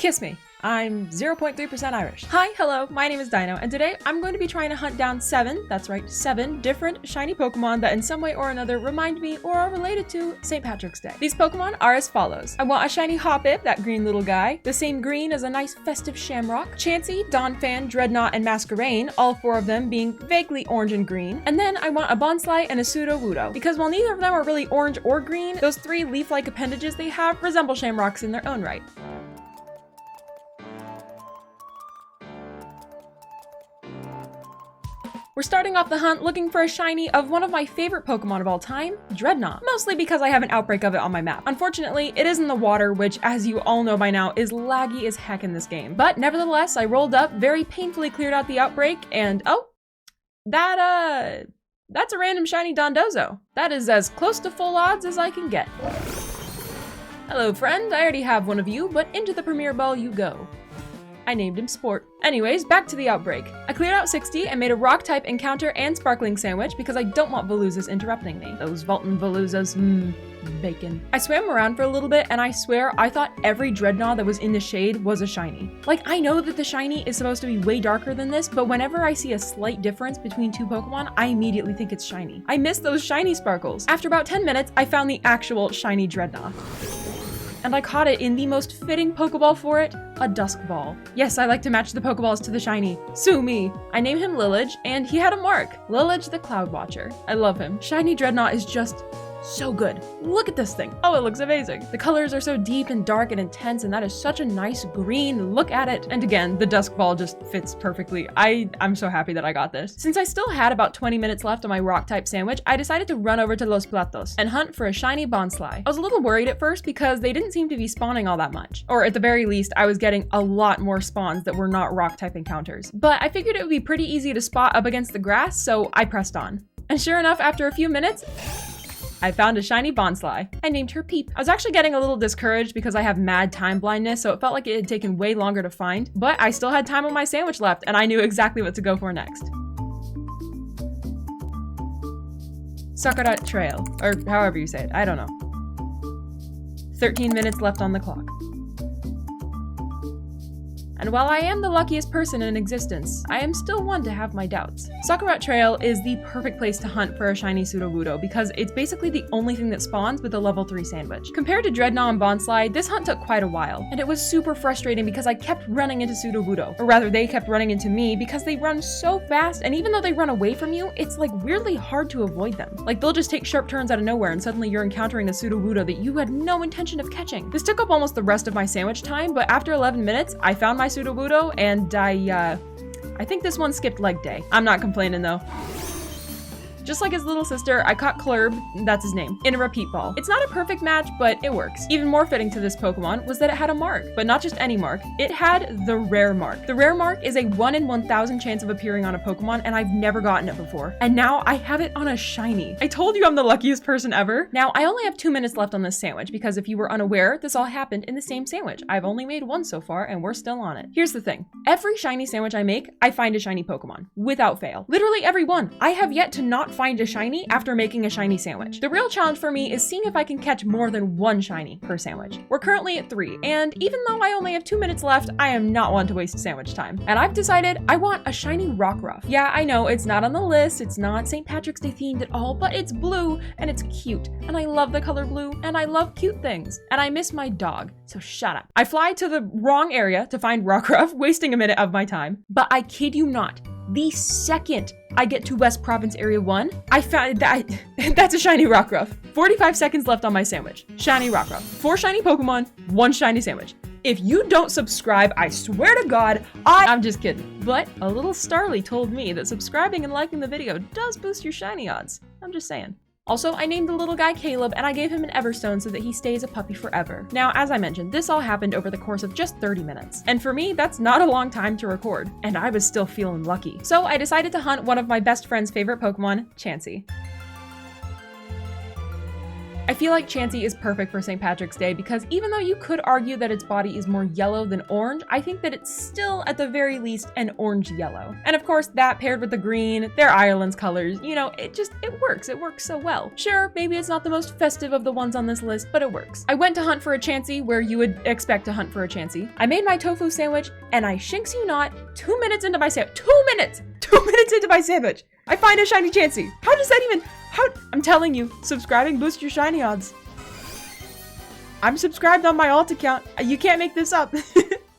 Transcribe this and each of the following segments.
Kiss me. I'm 0.3% Irish. Hi, hello, my name is Dino, and today I'm going to be trying to hunt down 7 different shiny Pokemon that in some way or another remind me or are related to St. Patrick's Day. These Pokemon are as follows. I want a shiny Hoppip, that green little guy, the same green as a nice festive shamrock, Chansey, Donphan, Drednaw, and Masquerain, all 4 of them being vaguely orange and green, and then I want a Bonsly and a Sudowoodo, because while neither of them are really orange or green, those 3 leaf-like appendages they have resemble shamrocks in their own right. We're starting off the hunt looking for a shiny of one of my favorite Pokemon of all time, Drednaw, mostly because I have an outbreak of it on my map. Unfortunately, it is in the water, which, as you all know by now, is laggy as heck in this game. But nevertheless, I rolled up, very painfully cleared out the outbreak, and oh, that's a random shiny Dondozo. That is as close to full odds as I can get. Hello, friend, I already have one of you, but into the Premier Ball you go. I named him Sport. Anyways, back to the outbreak. I cleared out 60 and made a rock-type encounter and sparkling sandwich because I don't want Veloozas interrupting me. Those Volton Veloozas, bacon. I swam around for a little bit and I swear I thought every Drednaw that was in the shade was a shiny. Like, I know that the shiny is supposed to be way darker than this, but whenever I see a slight difference between 2 Pokemon, I immediately think it's shiny. I miss those shiny sparkles. After about 10 minutes, I found the actual shiny Drednaw. And I caught it in the most fitting Pokeball for it, a Dusk Ball. Yes, I like to match the Pokeballs to the shiny. Sue me! I named him Lillage, and he had a mark. Lillage the Cloud Watcher. I love him. Shiny Drednaw is just so good. Look at this thing. Oh, it looks amazing. The colors are so deep and dark and intense, and that is such a nice green. Look at it. And again, the Dusk Ball just fits perfectly. I'm so happy that I got this. Since I still had about 20 minutes left on my rock-type sandwich, I decided to run over to Los Platos and hunt for a shiny Bonsly. I was a little worried at first because they didn't seem to be spawning all that much. Or at the very least, I was getting a lot more spawns that were not rock-type encounters. But I figured it would be pretty easy to spot up against the grass, so I pressed on. And sure enough, after a few minutes, I found a shiny Bonsly. I named her Peep. I was actually getting a little discouraged because I have mad time blindness, so it felt like it had taken way longer to find, but I still had time on my sandwich left and I knew exactly what to go for next. Sakura Trail, or however you say it, I don't know. 13 minutes left on the clock. And while I am the luckiest person in existence, I am still one to have my doubts. Sakura Trail is the perfect place to hunt for a shiny Sudowoodo because it's basically the only thing that spawns with a level 3 sandwich. Compared to Drednaw and Bonsly, this hunt took quite a while, and it was super frustrating because I kept running into Sudowoodo, or rather they kept running into me because they run so fast, and even though they run away from you, it's like weirdly hard to avoid them. Like they'll just take sharp turns out of nowhere and suddenly you're encountering a Sudowoodo that you had no intention of catching. This took up almost the rest of my sandwich time, but after 11 minutes, I found my Sudowoodo, and I think this one skipped leg day. I'm not complaining though. Just like his little sister, I caught Clurb, that's his name, in a repeat ball. It's not a perfect match, but it works. Even more fitting to this Pokemon was that it had a mark, but not just any mark. It had the rare mark. The rare mark is a 1 in 1,000 chance of appearing on a Pokemon, and I've never gotten it before. And now I have it on a shiny. I told you I'm the luckiest person ever. Now, I only have 2 minutes left on this sandwich, because if you were unaware, this all happened in the same sandwich. I've only made 1 so far, and we're still on it. Here's the thing. Every shiny sandwich I make, I find a shiny Pokemon, without fail. Literally every one. I have yet to not find a shiny after making a shiny sandwich. The real challenge for me is seeing if I can catch more than 1 shiny per sandwich. We're currently at 3, and even though I only have 2 minutes left, I am not one to waste sandwich time. And I've decided I want a shiny Rockruff. Yeah, I know it's not on the list, it's not St. Patrick's Day themed at all, but it's blue and it's cute. And I love the color blue and I love cute things. And I miss my dog, so shut up. I fly to the wrong area to find Rockruff, wasting a minute of my time. But I kid you not, the second I get to West Province Area 1, I found that that's a shiny Rockruff. 45 seconds left on my sandwich. Shiny Rockruff. 4 shiny Pokemon, 1 shiny sandwich. If you don't subscribe, I swear to God, I'm just kidding. But a little Starly told me that subscribing and liking the video does boost your shiny odds. I'm just saying. Also, I named the little guy Caleb and I gave him an Everstone so that he stays a puppy forever. Now, as I mentioned, this all happened over the course of just 30 minutes. And for me, that's not a long time to record. And I was still feeling lucky. So I decided to hunt one of my best friend's favorite Pokemon, Chansey. I feel like Chansey is perfect for St. Patrick's Day because even though you could argue that its body is more yellow than orange, I think that it's still at the very least an orange yellow. And of course that paired with the green, they're Ireland's colors, you know, it works so well. Sure, maybe it's not the most festive of the ones on this list, but it works. I went to hunt for a Chansey where you would expect to hunt for a Chansey. I made my tofu sandwich and I shinks you not, 2 minutes into my sandwich, 2 minutes into my sandwich, I find a shiny Chansey. How does that even, I'm telling you, subscribing boosts your shiny odds. I'm subscribed on my alt account. You can't make this up.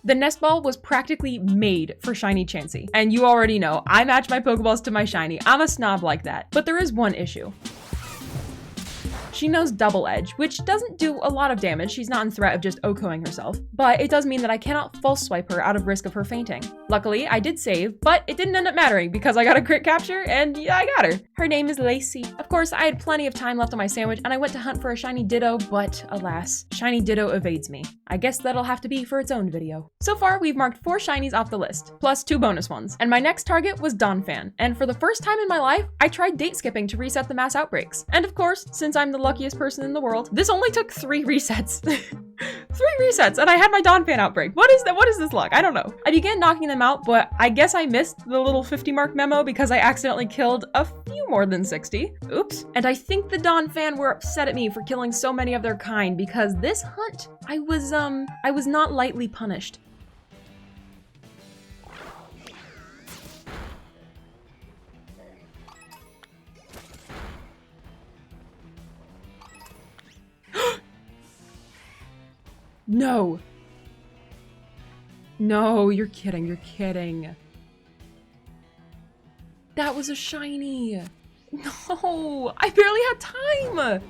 The nest ball was practically made for shiny Chansey. And you already know, I match my Pokeballs to my shiny. I'm a snob like that. But there is one issue. She knows Double Edge, which doesn't do a lot of damage. She's not in threat of just OHKOing herself, but it does mean that I cannot false swipe her out of risk of her fainting. Luckily, I did save, but it didn't end up mattering because I got a crit capture and yeah, I got her. Her name is Lacey. Of course, I had plenty of time left on my sandwich and I went to hunt for a shiny Ditto, but alas, shiny Ditto evades me. I guess that'll have to be for its own video. So far, we've marked 4 shinies off the list, plus 2 bonus ones. And my next target was Donphan. And for the first time in my life, I tried date skipping to reset the mass outbreaks. And of course, since I'm the luckiest person in the world, this only took 3 resets. 3 resets, and I had my Donphan outbreak. What is that? What is this luck? I don't know. I began knocking them out, but I guess I missed the little 50 mark memo because I accidentally killed a few more than 60. Oops. And I think the Donphan were upset at me for killing so many of their kind because this hunt, I was not lightly punished. No. No, you're kidding. That was a shiny. No, I barely had time.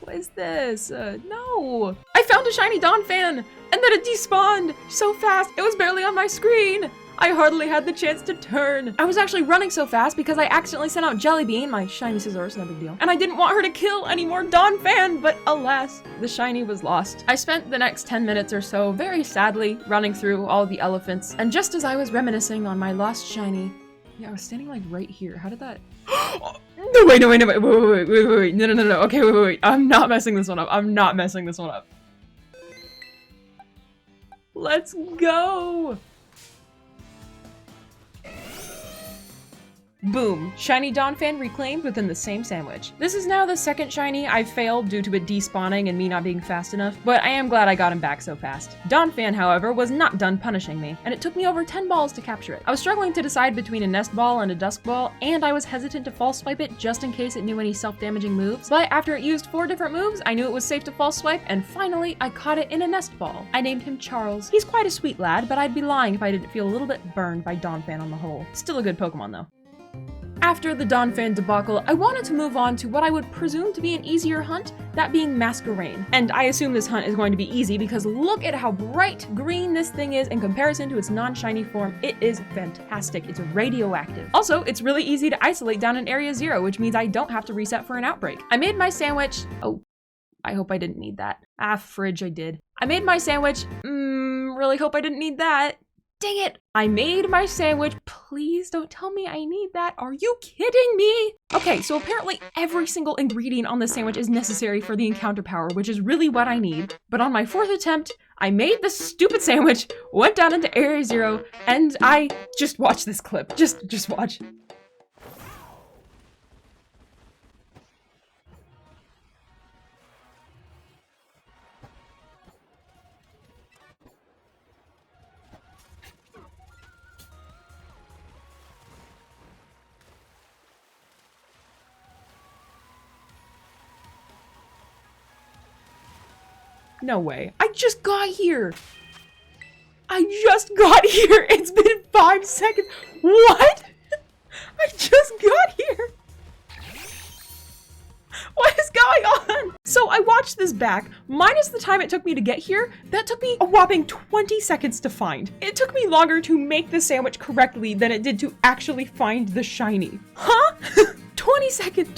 What is this? No. I found a shiny Donphan and then it despawned so fast. It was barely on my screen. I hardly had the chance to turn. I was actually running so fast because I accidentally sent out Jellybean, my shiny Scizorus, no big deal. And I didn't want her to kill any more Donphan, but alas, the shiny was lost. I spent the next 10 minutes or so very sadly running through all the elephants. And just as I was reminiscing on my lost shiny, yeah, I was standing like right here. How did that? No, wait. No. Okay, wait. I'm not messing this one up. Let's go. Boom, shiny Donphan reclaimed within the same sandwich. This is now the second shiny I've failed due to it despawning and me not being fast enough, but I am glad I got him back so fast. Donphan, however, was not done punishing me, and it took me over 10 balls to capture it. I was struggling to decide between a nest ball and a dusk ball, and I was hesitant to false swipe it just in case it knew any self-damaging moves, but after it used 4 different moves, I knew it was safe to false swipe, and finally, I caught it in a nest ball. I named him Charles. He's quite a sweet lad, but I'd be lying if I didn't feel a little bit burned by Donphan on the whole. Still a good Pokemon though. After the Donphan debacle, I wanted to move on to what I would presume to be an easier hunt, that being Masquerain. And I assume this hunt is going to be easy because look at how bright green this thing is in comparison to its non-shiny form. It is fantastic. It's radioactive. Also, it's really easy to isolate down in Area 0, which means I don't have to reset for an outbreak. I made my sandwich. Oh, I hope I didn't need that. Ah, fridge, I did. I made my sandwich. Really hope I didn't need that. Dang it! I made my sandwich. Please don't tell me I need that. Are you kidding me? Okay, so apparently every single ingredient on this sandwich is necessary for the encounter power, which is really what I need. But on my 4th attempt, I made the stupid sandwich, went down into Area 0, and I just watch this clip. Just watch. No way. I just got here. It's been 5 seconds. What? I just got here. What is going on? So I watched this back, minus the time it took me to get here, that took me a whopping 20 seconds to find. It took me longer to make the sandwich correctly than it did to actually find the shiny. Huh? 20 seconds.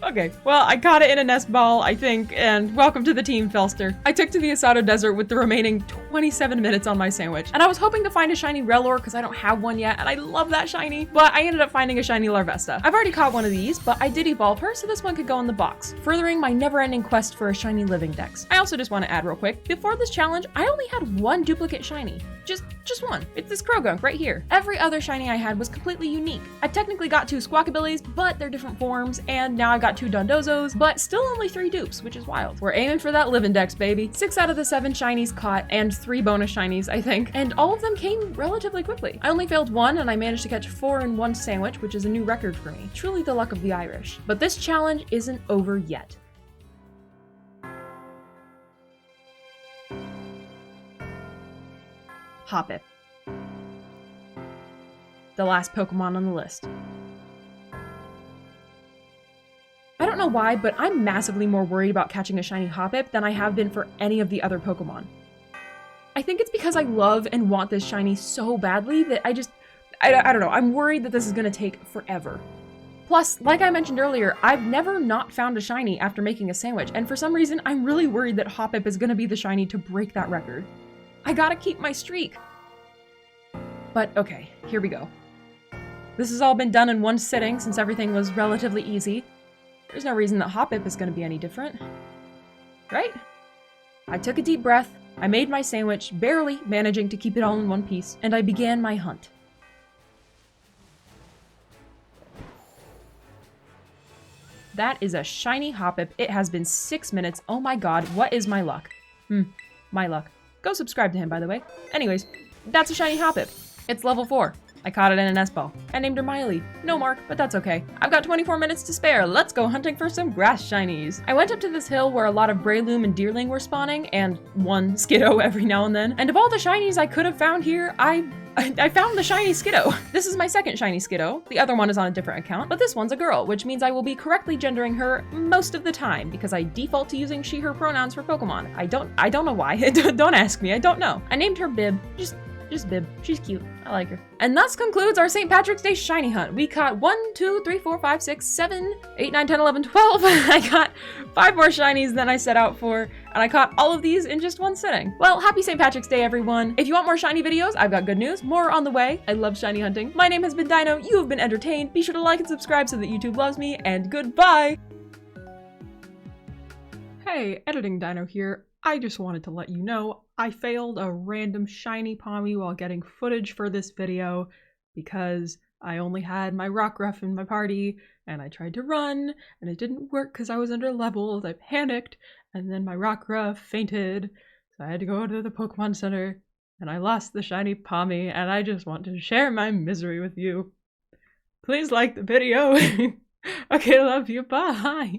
Okay, well, I caught it in a nest ball, I think, and welcome to the team, Felster. I took to the Asado Desert with the remaining 27 minutes on my sandwich, and I was hoping to find a shiny Rellor because I don't have one yet, and I love that shiny, but I ended up finding a shiny Larvesta. I've already caught one of these, but I did evolve her, so this one could go in the box, furthering my never-ending quest for a shiny living dex. I also just want to add real quick, before this challenge, I only had one duplicate shiny. Just one. It's this Krogunk right here. Every other shiny I had was completely unique. I technically got 2 Squawkabillies, but they're different forms, and now I've got 2 Dondozos, but still only 3 dupes, which is wild. We're aiming for that living dex, baby. 6 out of the 7 shinies caught, and 3 bonus shinies, I think, and all of them came relatively quickly. I only failed 1, and I managed to catch 4 in 1 sandwich, which is a new record for me. Truly the luck of the Irish. But this challenge isn't over yet. Hoppip. The last Pokemon on the list. I don't know why, but I'm massively more worried about catching a shiny Hoppip than I have been for any of the other Pokemon. I think it's because I love and want this shiny so badly that I don't know, I'm worried that this is gonna take forever. Plus, like I mentioned earlier, I've never not found a shiny after making a sandwich, and for some reason, I'm really worried that Hoppip is gonna be the shiny to break that record. I gotta keep my streak. But okay, here we go. This has all been done in one sitting since everything was relatively easy. There's no reason that Hoppip is going to be any different. Right? I took a deep breath, I made my sandwich, barely managing to keep it all in one piece, and I began my hunt. That is a shiny Hoppip. It has been 6 minutes. Oh my god, what is my luck? My luck. Go subscribe to him, by the way. Anyways, that's a shiny Hoppip. It's level 4. I caught it in a nest ball. I named her Miley. No mark, but that's okay. I've got 24 minutes to spare. Let's go hunting for some grass shinies. I went up to this hill where a lot of Breloom and Deerling were spawning, and one Skiddo every now and then. And of all the shinies I could have found here, I found the shiny Skiddo. This is my second shiny Skiddo. The other one is on a different account, but this one's a girl, which means I will be correctly gendering her most of the time because I default to using she, her pronouns for Pokemon. I don't know why. Don't ask me. I don't know. I named her Bib. Just Bib. She's cute. I like her. And thus concludes our St. Patrick's Day shiny hunt. We caught 1, 2, 3, 4, 5, 6, 7, 8, 9, 10, 11, 12. I got 5 more shinies than I set out for, and I caught all of these in just one sitting. Well, happy St. Patrick's Day, everyone. If you want more shiny videos, I've got good news. More on the way. I love shiny hunting. My name has been Dino. You have been entertained. Be sure to like and subscribe so that YouTube loves me, and goodbye! Hey, Editing Dino here. I just wanted to let you know I failed a random shiny Pommy while getting footage for this video because I only had my Rockruff in my party and I tried to run and it didn't work because I was under leveled. I panicked and then my Rockruff fainted, so I had to go to the Pokemon Center and I lost the shiny Pommy and I just want to share my misery with you. Please like the video. Okay, love you. Bye.